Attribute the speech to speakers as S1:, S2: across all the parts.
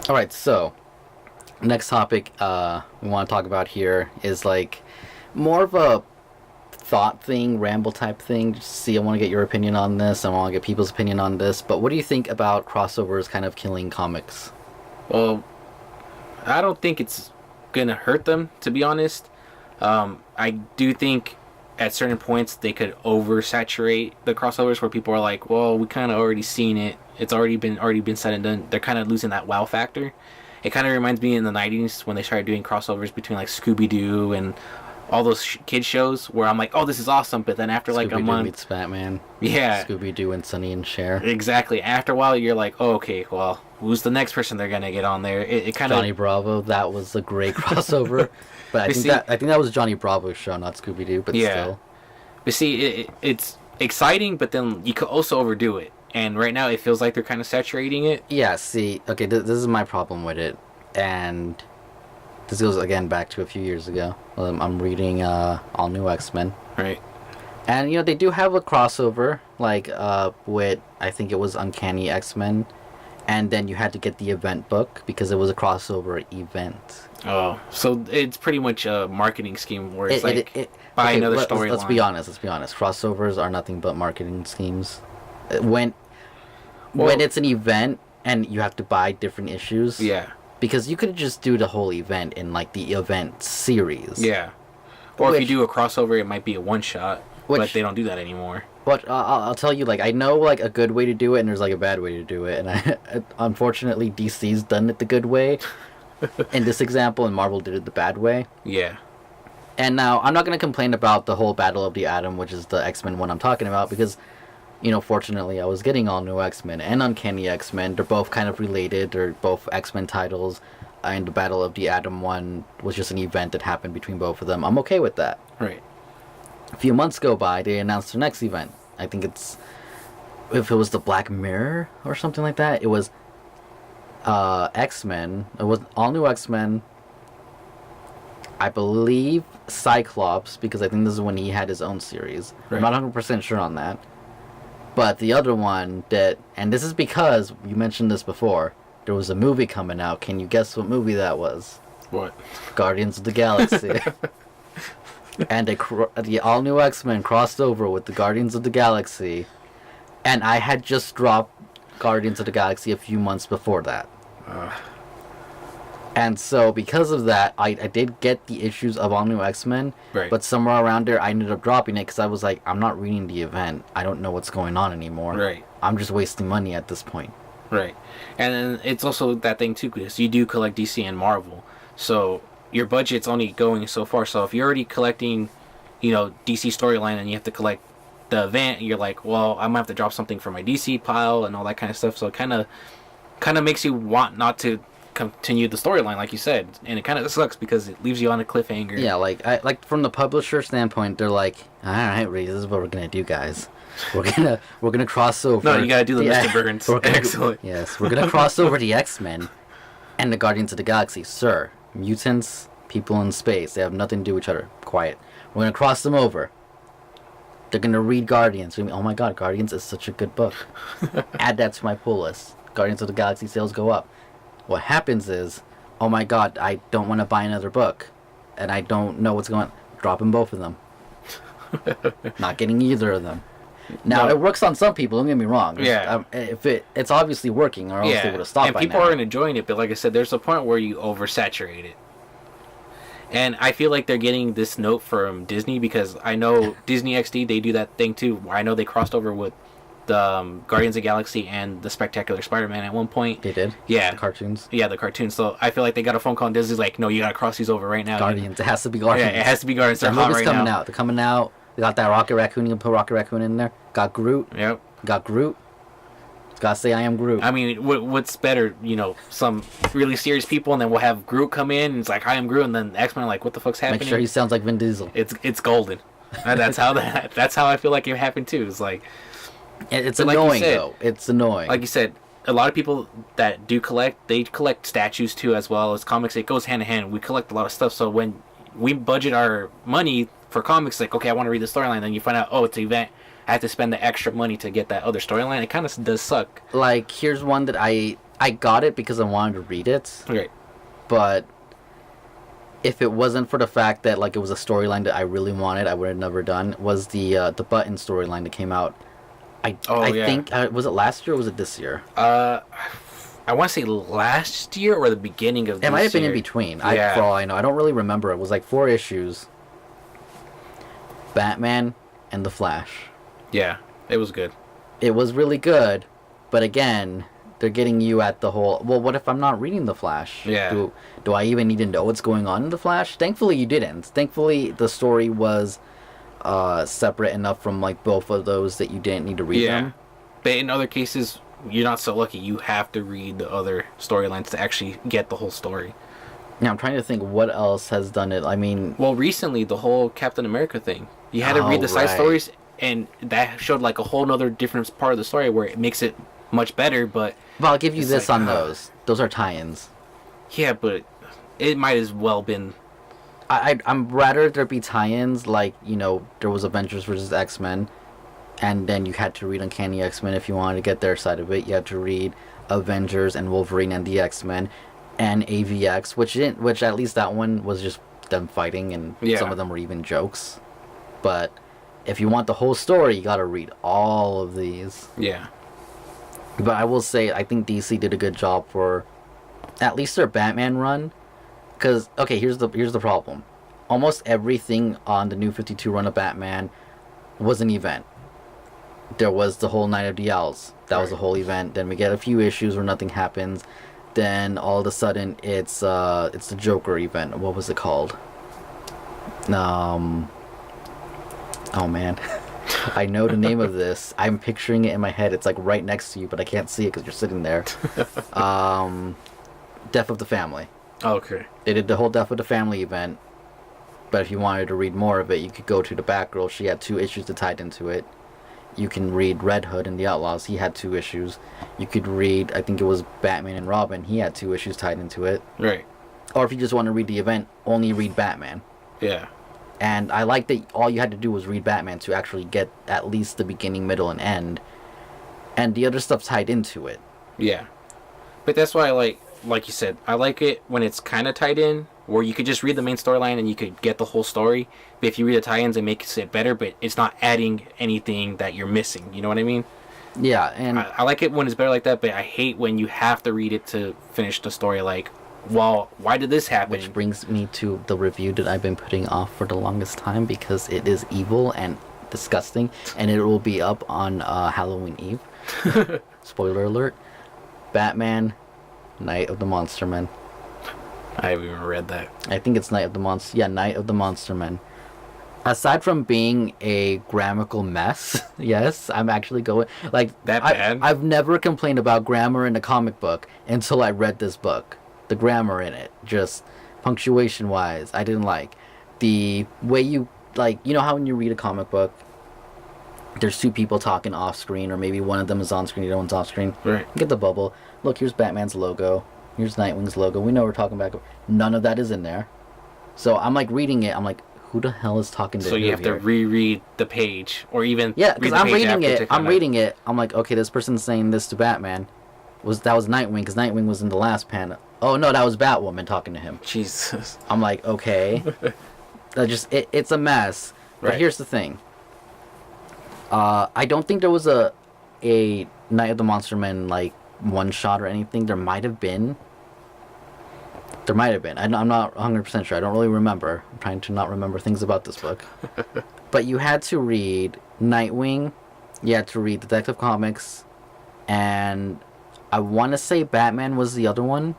S1: All right, so next topic we want to talk about here is like more of a thought thing, ramble type thing. Just see, I want to get your opinion on this. I want to get people's opinion on this. But what do you think about crossovers kind of killing comics?
S2: Well, I don't think it's gonna hurt them, to be honest. I do think at certain points they could oversaturate the crossovers where people are like, well, we kind of already seen it. It's already been said and done. They're kind of losing that wow factor. It kind of reminds me in the 90s when they started doing crossovers between like Scooby-Doo and all those kid shows where I'm like, oh, this is awesome. But then after like a
S1: Scooby-Doo
S2: month,
S1: meets Batman.
S2: yeah,
S1: Scooby-Doo and Sonny and Cher.
S2: exactly. After a while, you're like, oh, okay, well, who's the next person they're gonna get on there? It kind of
S1: Johnny Bravo. That was a great crossover. But I think that was Johnny Bravo's show, not Scooby-Doo. But
S2: yeah.
S1: still,
S2: But see, it's exciting, but then you could also overdo it. And right now, it feels like they're kind of saturating it.
S1: yeah. See, okay, this is my problem with it, and this goes again back to a few years ago. I'm reading All New X-Men.
S2: Right.
S1: And they do have a crossover, like with I think it was Uncanny X-Men, and then you had to get the event book because it was a crossover event.
S2: Oh, so it's pretty much a marketing scheme where it's buy
S1: okay,
S2: another
S1: let's
S2: storyline.
S1: be honest. Let's be honest. Crossovers are nothing but marketing schemes. When it's an event and you have to buy different issues.
S2: Yeah.
S1: Because you could just do the whole event in like the event series.
S2: Yeah. Or if you do a crossover, it might be a one shot, but they don't do that anymore.
S1: But I'll tell you, like, I know like a good way to do it, and there's like a bad way to do it, and unfortunately DC's done it the good way in this example, and Marvel did it the bad way.
S2: Yeah.
S1: And now I'm not gonna complain about the whole Battle of the Atom, which is the X-Men one I'm talking about, because fortunately I was getting All New X-Men and Uncanny X-Men. They're both kind of related. They're both X-Men titles, and the Battle of the Atom one was just an event that happened between both of them. I'm okay with that.
S2: Right.
S1: A few months go by, they announced their next event. I think if it was the Black Mirror or something like that, it was X-Men. It was All New X-Men. I believe Cyclops, because I think this is when he had his own series.
S2: Right.
S1: I'm not 100% sure on that. But the other one and this is because, you mentioned this before, there was a movie coming out. Can you guess what movie that was?
S2: What?
S1: Guardians of the Galaxy. And the All New X-Men crossed over with the Guardians of the Galaxy. And I had just dropped Guardians of the Galaxy a few months before that. And so, because of that, I did get the issues of All New X-Men.
S2: Right.
S1: But somewhere around there, I ended up dropping it because I was like, I'm not reading the event. I don't know what's going on anymore.
S2: Right.
S1: I'm just wasting money at this point.
S2: Right. And then it's also that thing, too, because you do collect DC and Marvel. So your budget's only going so far. So if you're already collecting, DC storyline and you have to collect the event, you're like, well, I'm going to have to drop something for my DC pile and all that kind of stuff. So it kind of makes you want not to continue the storyline, like you said, and it kind of sucks because it leaves you on a cliffhanger.
S1: Yeah, like from the publisher standpoint, they're like, all right, Reed, this is what we're gonna do, guys. We're gonna cross over.
S2: No, you gotta do the Mr. Burns. Excellent.
S1: Yes, we're gonna cross over the X-Men and the Guardians of the Galaxy, sir. Mutants, people in space, they have nothing to do with each other. Quiet. We're gonna cross them over. They're gonna read Guardians. Oh my God, Guardians is such a good book. Add that to my pull list. Guardians of the Galaxy sales go up. What happens is, oh my God, I don't want to buy another book, and I don't know what's going on. Dropping both of them. Not getting either of them. Now,
S2: No.
S1: it works on some people, don't get me wrong.
S2: Yeah.
S1: If it's obviously working, or else they would have stopped
S2: and
S1: by
S2: people
S1: now.
S2: aren't enjoying it, but like I said, there's a point where you oversaturate it. And I feel like they're getting this note from Disney because I know Disney XD, they do that thing too. I know they crossed over with the Guardians of the Galaxy and the Spectacular Spider-Man at one point.
S1: They did?
S2: Yeah.
S1: The cartoons?
S2: Yeah, the cartoons. So I feel like they got a phone call and Disney's like, no, you gotta cross these over right now.
S1: Guardians. It has to be Guardians.
S2: Yeah, it has to be Guardians. They're
S1: The
S2: hot
S1: movie's
S2: right
S1: coming
S2: now.
S1: out. They're coming out. They got that Rocket Raccoon. You can put Rocket Raccoon in there. Got Groot.
S2: Yep.
S1: Got Groot. Gotta say I am Groot.
S2: I mean, what's better, some really serious people, and then we'll have Groot come in, and it's like, I am Groot, and then X-Men are like, what the fuck's happening?
S1: Make sure he sounds like Vin Diesel.
S2: It's golden. And that's how I feel like it happened too. It's like,
S1: It's
S2: but like you
S1: annoying,
S2: said-
S1: though. It's annoying.
S2: like you said, a lot of people that do collect, they collect statues too, as well as comics. It goes hand in hand. We collect a lot of stuff, so when we budget our money for comics, like, okay, I want to read the storyline, then you find out, oh, it's an event. I have to spend the extra money to get that other storyline. It kind of does suck.
S1: Like, here's one that I I got it because I wanted to read it,
S2: Okay.
S1: but if it wasn't for the fact that like it was a storyline that I really wanted, I would have never done. Was the Button storyline that came out? I
S2: Yeah.
S1: think was it last year or was it this year?
S2: I want to say last year or the beginning of this
S1: It might have been in
S2: year.
S1: between.
S2: Yeah.
S1: For all I know, I don't really remember. It was like 4 issues. Batman and the Flash.
S2: Yeah, it was good.
S1: It was really good, but again, they're getting you at the whole. Well, what if I'm not reading the Flash?
S2: Yeah.
S1: Do I even need to know what's going on in the Flash? Thankfully, you didn't. Thankfully, the story was separate enough from like both of those that you didn't need to read
S2: Yeah.
S1: them.
S2: But in other cases, you're not so lucky. You have to read the other storylines to actually get the whole story.
S1: Now I'm trying to think what else has done it. I mean,
S2: Well, recently, the whole Captain America thing. You had to read the side
S1: right.
S2: stories, and that showed like a whole nother different part of the story where it makes it much better, but
S1: well, I'll give you
S2: It's
S1: this
S2: like,
S1: on those. Those are tie-ins.
S2: yeah, but it might as well been.
S1: I'm rather there be tie-ins like there was Avengers versus X-Men, and then you had to read Uncanny X-Men if you wanted to get their side of it. You had to read Avengers and Wolverine and the X-Men, and AVX, which at least that one was just them fighting, and
S2: Yeah.
S1: some of them were even jokes. But if you want the whole story, you got to read all of these.
S2: Yeah.
S1: But I will say, I think DC did a good job for at least their Batman run. Because, okay, here's the problem. Almost everything on the New 52 run of Batman was an event. There was the whole Night of the Owls. That was a
S2: Right.
S1: whole event. Then we get a few issues where nothing happens. Then all of a sudden it's the Joker event. What was it called? Oh man. I know the name of this. I'm picturing it in my head. It's like right next to you, but I can't see it because you're sitting there. Death of the Family.
S2: Okay.
S1: They did the whole Death of the Family event. But if you wanted to read more of it, you could go to the Batgirl. She had 2 issues that tied into it. You can read Red Hood and the Outlaws. He had 2 issues. You could read, I think it was Batman and Robin. He had 2 issues tied into it.
S2: Right.
S1: Or if you just want to read the event, only read Batman.
S2: Yeah.
S1: And I like that all you had to do was read Batman to actually get at least the beginning, middle, and end. And the other stuff tied into it.
S2: Yeah. But that's why I like you said, I like it when it's kind of tied in, where you could just read the main storyline and you could get the whole story. But if you read the tie-ins, it makes it better, but it's not adding anything that you're missing. You know what I mean?
S1: Yeah, and
S2: I like it when it's better like that, but I hate when you have to read it to finish the story. Like, well, why did this happen?
S1: which brings me to the review that I've been putting off for the longest time because it is evil and disgusting, and it will be up on Halloween Eve. Spoiler alert. Batman, Night of the Monster Men.
S2: I haven't even read that.
S1: I think it's Night of the Monster. Yeah, Night of the Monster Men. Aside from being a grammatical mess, yes, I'm actually going like
S2: That bad?
S1: I've never complained about grammar in a comic book until I read this book. The grammar in it, just punctuation wise, I didn't like the way you how when you read a comic book, there's 2 people talking off screen, or maybe one of them is on screen, the other one's off screen.
S2: Right.
S1: Get the bubble. Look, here's Batman's logo. Here's Nightwing's logo. We know we're talking about. None of that is in there. So I'm like reading it. I'm like, who the hell is talking to
S2: So you have to
S1: here?
S2: reread the page, or even
S1: Yeah,
S2: read
S1: because
S2: the
S1: I'm
S2: page
S1: reading
S2: after
S1: it.
S2: to
S1: I'm
S2: kinda-
S1: reading it. I'm like, okay, this person's saying this to Batman. That was Nightwing, because Nightwing was in the last panel. Oh no, that was Batwoman talking to him.
S2: Jesus.
S1: I'm like, okay. It's a mess. But
S2: Right.
S1: here's the thing. I don't think there was a Night of the Monster Men like one shot or anything. There might have been. I'm not 100% sure. I don't really remember. I'm trying to not remember things about this book. But you had to read Nightwing. You had to read Detective Comics. And I want to say Batman was the other one.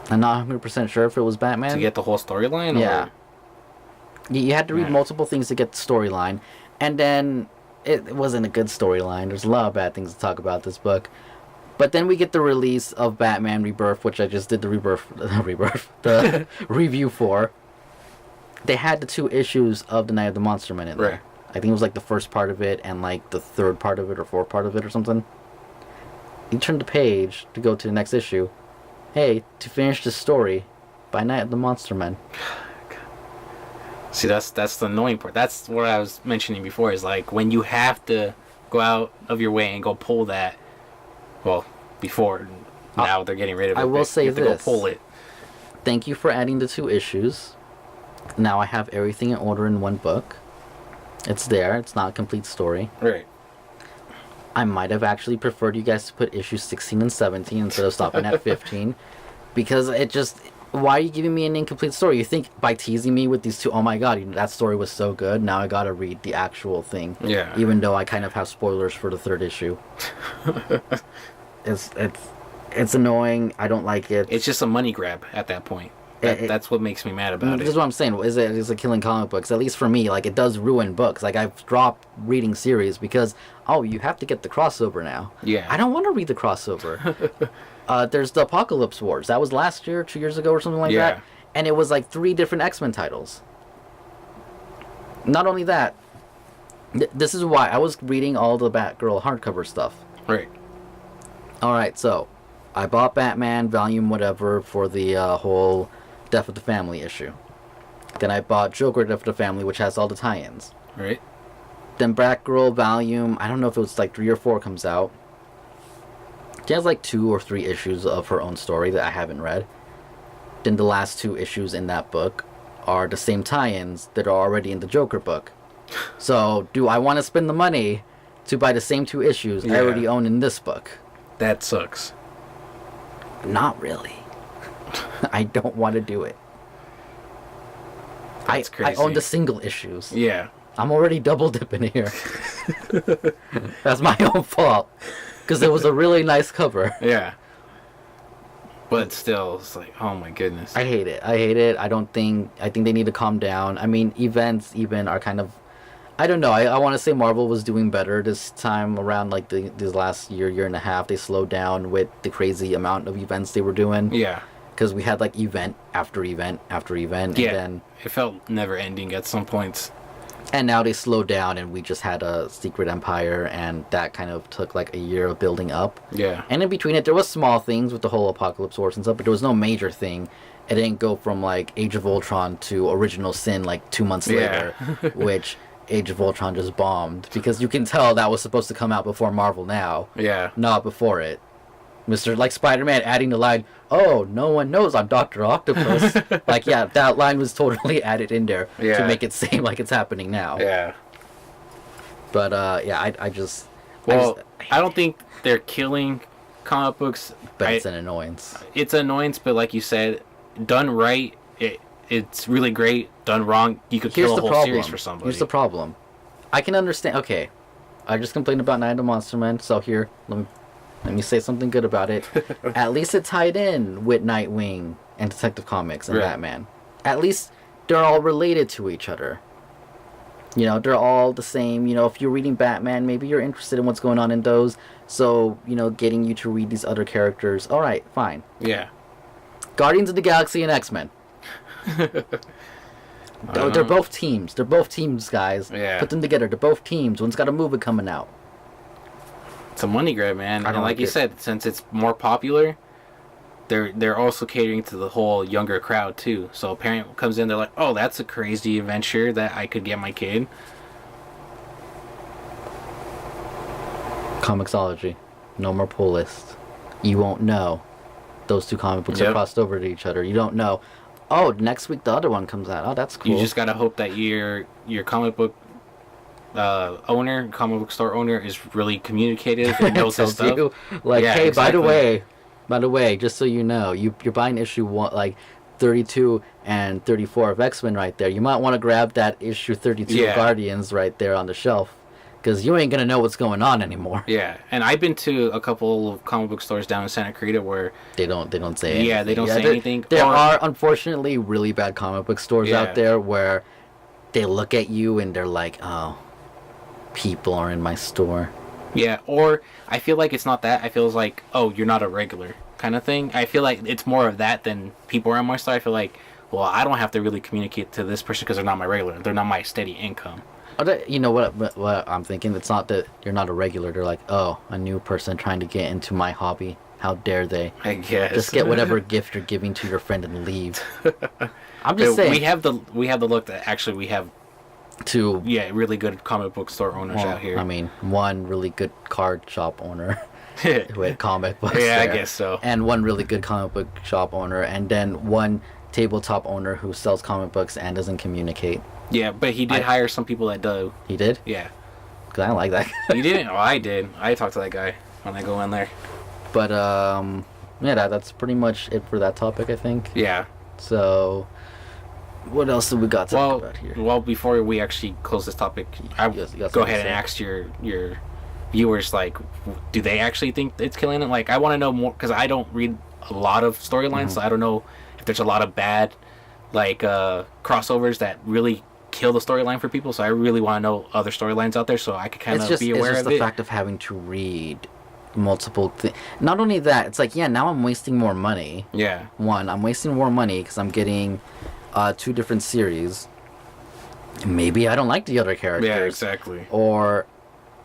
S1: I'm not 100% sure if it was Batman.
S2: To get the whole storyline?
S1: Yeah.
S2: Or...
S1: You had to read
S2: Yeah.
S1: multiple things to get the storyline. And then it wasn't a good storyline. There's a lot of bad things to talk about this book. But then we get the release of Batman Rebirth, which I just did the the review for. They had the 2 issues of the Night of the Monster Men in there.
S2: Right.
S1: I think it was like the first part of it and like the 3rd part of it or 4th part of it or something. You turn the page to go to the next issue. Hey, to finish the story by Night of the Monster Men.
S2: See, that's the annoying part. That's what I was mentioning before. Is like when you have to go out of your way and go pull that. Well, before. Now they're getting rid of it.
S1: I will say
S2: you have to
S1: this.
S2: go pull it.
S1: Thank you for adding the 2 issues. Now I have everything in order in one book. It's there. It's not a complete story.
S2: Right.
S1: I might have actually preferred you guys to put issues 16 and 17 instead of stopping at 15. Because it just... Why are you giving me an incomplete story? You think by teasing me with these 2... Oh my god, that story was so good. Now I gotta read the actual thing.
S2: Yeah.
S1: Even though I kind of have spoilers for the 3rd issue. It's annoying. I don't like it.
S2: It's just a money grab at that point. That's what makes me mad about
S1: This
S2: it.
S1: is what I'm saying. Is it killing comic books? At least for me, like, it does ruin books. Like, I've dropped reading series because, you have to get the crossover now.
S2: Yeah.
S1: I don't want to read the crossover. There's the Apocalypse Wars. That was last year, 2 years ago, or something like that. And it was like 3 different X-Men titles. Not only that, this is why I was reading all the Batgirl hardcover stuff.
S2: Right.
S1: All right, so I bought Batman Volume whatever for the whole Death of the Family issue. Then I bought Joker Death of the Family, which has all the tie-ins.
S2: Right.
S1: Then Batgirl Volume, I don't know if it was like 3 or 4 comes out. She has like 2 or 3 issues of her own story that I haven't read. Then the last 2 issues in that book are the same tie-ins that are already in the Joker book. So, do I want to spend the money to buy the same 2 issues I already own in this book?
S2: That sucks.
S1: Not really. I don't want to do it.
S2: That's crazy.
S1: I own the single issues.
S2: Yeah.
S1: I'm already double dipping here. That's my own fault. Because it was a really nice cover.
S2: Yeah. But still, it's like, oh my goodness.
S1: I hate it. I think they need to calm down. I mean, events even are kind of... I don't know. I want to say Marvel was doing better this time around, like, this last year and a half. They slowed down with the crazy amount of events they were doing.
S2: Yeah.
S1: Because we had, like, event after event after event.
S2: Yeah.
S1: And then...
S2: It felt never ending at some points.
S1: And now they slowed down, and we just had a Secret Empire, and that kind of took like a year of building up.
S2: Yeah.
S1: And in between it, there was small things with the whole Apocalypse Wars and stuff, but there was no major thing. It didn't go from like Age of Ultron to Original Sin like 2 months later, which Age of Ultron just bombed, because you can tell that was supposed to come out before Marvel Now.
S2: Yeah.
S1: Not before it. Like Spider-Man adding the line, "Oh, no one knows I'm Dr. Octopus." Like, yeah, that line was totally added in there to make it seem like it's happening now.
S2: Yeah.
S1: But, yeah, I just...
S2: Well, I don't think they're killing comic books.
S1: But it's an annoyance.
S2: It's an annoyance, but like you said, done right, it's really great. Done wrong, you could kill a whole series for somebody.
S1: Here's the problem. I can understand... Okay, I just complained about Night of the Monster Man, so here, let me say something good about it. At least it tied in with Nightwing and Detective Comics and Batman. At least they're all related to each other. You know, they're all the same. You know, if you're reading Batman, maybe you're interested in what's going on in those. So, you know, getting you to read these other characters. All right, fine.
S2: Yeah.
S1: Guardians of the Galaxy and X-Men. They're both teams. They're both teams, guys.
S2: Yeah.
S1: Put them together. They're both teams. One's got a movie coming out.
S2: It's a money grab, man.
S1: I don't
S2: and like
S1: like
S2: you
S1: it.
S2: said, since it's more popular, they're also catering to the whole younger crowd too. So a parent comes in, they're like, "Oh, that's a crazy adventure that I could get my kid."
S1: Comixology. No more pull list. You won't know. Those 2 comic books are crossed over to each other. You don't know. Oh, next week the other one comes out. Oh, that's cool.
S2: You just gotta hope that your comic book comic book store owner is really communicative and knows his stuff.
S1: You, like,
S2: Yeah,
S1: hey,
S2: exactly.
S1: by the way, just so you know, you're buying issue 1, like 32 and 34 of X-Men right there. You might want to grab that issue 32 of Guardians right there on the shelf, because you ain't gonna know what's going on anymore.
S2: Yeah, and I've been to a couple of comic book stores down in Santa Clarita where
S1: They don't say anything.
S2: they don't say anything.
S1: There are unfortunately really bad comic book stores out there where they look at you and they're like, "Oh, people are in my store."
S2: Yeah, or I feel like it's not that. I feel like, "Oh, you're not a regular," kind of thing. I feel like it's more of that than people are in my store. I feel like, well, I don't have to really communicate to this person because they're not my regular. They're not my steady income.
S1: You know what I'm thinking? It's not that you're not a regular. They're like, "Oh, a new person trying to get into my hobby. How dare they?"
S2: I guess.
S1: Just get whatever gift you're giving to your friend and leave. I'm just saying.
S2: We have the look that actually we have really good comic book store owners out here.
S1: I mean, one really good card shop owner. who had comic books.
S2: Yeah, I
S1: there,
S2: guess so.
S1: And one really good comic book shop owner, and then one tabletop owner who sells comic books and doesn't communicate.
S2: Yeah, but he did hire some people that do.
S1: He did?
S2: Yeah.
S1: Because I don't like that guy.
S2: You didn't? Oh, I did. I talked to that guy when I go in there.
S1: But, yeah, that's pretty much it for that topic, I think.
S2: Yeah.
S1: So, what else do we got to talk about here?
S2: Well, before we actually close this topic, I
S1: You got
S2: go
S1: something
S2: ahead
S1: to
S2: and
S1: say?
S2: ask your viewers, like, do they actually think it's killing it? Like, I want to know more, because I don't read a lot of storylines, so I don't know if there's a lot of bad, like, crossovers that really kill the storyline for people, so I really want to know other storylines out there so I could kind of be aware
S1: it's
S2: of
S1: just the
S2: it.
S1: fact of having to read multiple things. Not only that, it's like, yeah, now I'm wasting more money.
S2: Yeah.
S1: One, I'm wasting more money because I'm getting 2 different series. Maybe I don't like the other characters.
S2: Yeah, exactly.
S1: Or,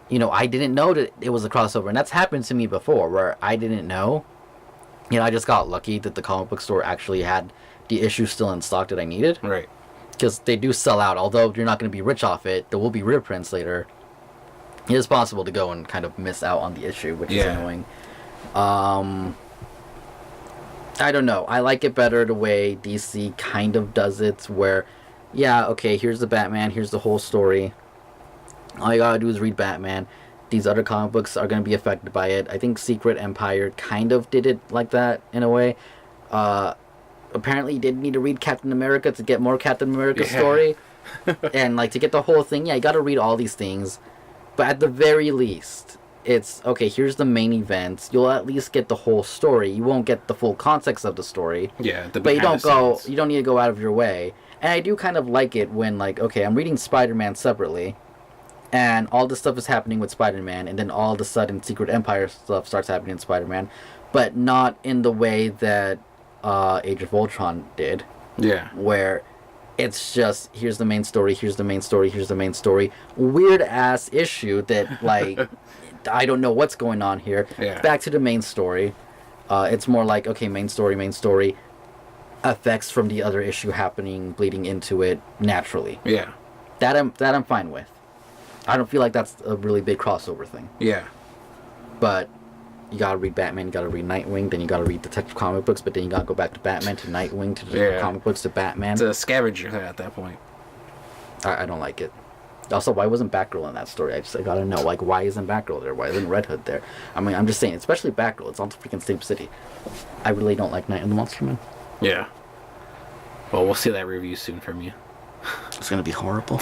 S1: you know, I didn't know that it was a crossover. And that's happened to me before where I didn't know. You know, I just got lucky that the comic book store actually had the issue still in stock that I needed.
S2: Right.
S1: Because they do sell out. Although you're not going to be rich off it, there will be reprints later. It is possible to go and kind of miss out on the issue, which is annoying. I don't know. I like it better the way DC kind of does it, where, yeah, okay, here's the Batman, here's the whole story. All you gotta do is read Batman. These other comic books are gonna be affected by it. I think Secret Empire kind of did it like that, in a way. Apparently you didn't need to read Captain America to get more Captain America story. And, like, to get the whole thing, yeah, you gotta read all these things. But at the very least, it's, okay, here's the main events. You'll at least get the whole story. You won't get the full context of the story.
S2: Yeah,
S1: But you don't need to go out of your way. And I do kind of like it when, like, okay, I'm reading Spider-Man separately, and all this stuff is happening with Spider-Man, and then all of a sudden Secret Empire stuff starts happening in Spider-Man, but not in the way that Age of Ultron did.
S2: Yeah.
S1: Where it's just, here's the main story, here's the main story, here's the main story. Weird ass issue that, like, I don't know what's going on here.
S2: Yeah.
S1: Back to the main story. It's more like, okay, main story. Effects from the other issue happening, bleeding into it naturally.
S2: Yeah.
S1: That I'm fine with. I don't feel like that's a really big crossover thing.
S2: Yeah.
S1: But you gotta read Batman, you gotta read Nightwing, then you gotta read Detective comic books, but then you gotta go back to Batman, to Nightwing, to Detective comic books, to Batman.
S2: It's a scavenger hunt at that point.
S1: I don't like it. Also, why wasn't Batgirl in that story? I gotta know, like, why isn't Batgirl there? Why isn't Red Hood there? I mean, I'm just saying, especially Batgirl, it's on the freaking same city. I really don't like Night of the Monster Man.
S2: Yeah. Well, we'll see that review soon from you.
S1: It's gonna be horrible.